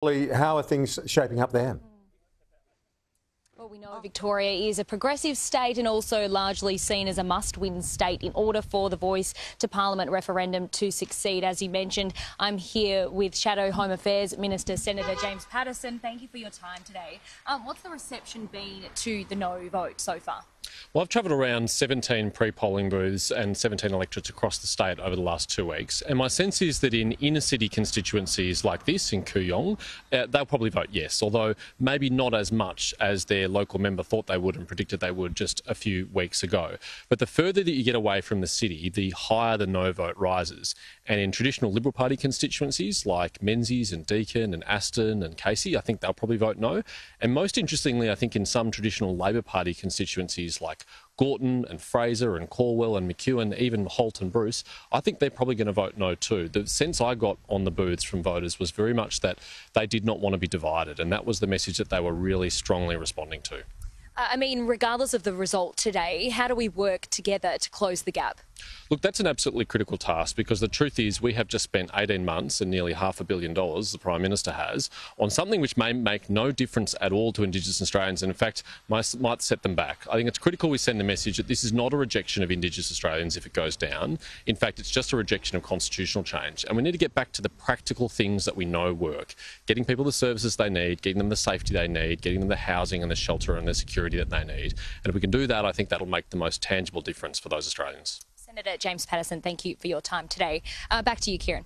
How are things shaping up there? Well, we know Victoria is a progressive state and also largely seen as a must-win state in order for the Voice to Parliament referendum to succeed. As you mentioned, I'm here with Shadow Home Affairs Minister Senator James Paterson. Thank you for your time today. What's the reception been to the no vote so far? Well, I've travelled around 17 pre-polling booths and 17 electorates across the state over the last 2 weeks, and my sense is that in inner-city constituencies like this, in Kooyong, they'll probably vote yes, although maybe not as much as their local member thought they would and predicted they would just a few weeks ago. But the further that you get away from the city, the higher the no vote rises. And in traditional Liberal Party constituencies like Menzies and Deakin and Aston and Casey, I think they'll probably vote no. And most interestingly, I think in some traditional Labor Party constituencies like Gorton and Fraser and Calwell and McEwen, even Holt and Bruce, I think they're probably going to vote no too. The sense I got on the booths from voters was very much that they did not want to be divided, and that was the message that they were really strongly responding to. I mean, regardless of the result today, how do we work together to close the gap? Look, that's an absolutely critical task, because the truth is we have just spent 18 months and nearly $500 million, the Prime Minister has, on something which may make no difference at all to Indigenous Australians and in fact might set them back. I think it's critical we send the message that this is not a rejection of Indigenous Australians if it goes down. In fact, it's just a rejection of constitutional change. And we need to get back to the practical things that we know work. Getting people the services they need, getting them the safety they need, getting them the housing and the shelter and the security that they need. And if we can do that, I think that'll make the most tangible difference for those Australians. Senator James Paterson, thank you for your time today. Back to you, Kieran.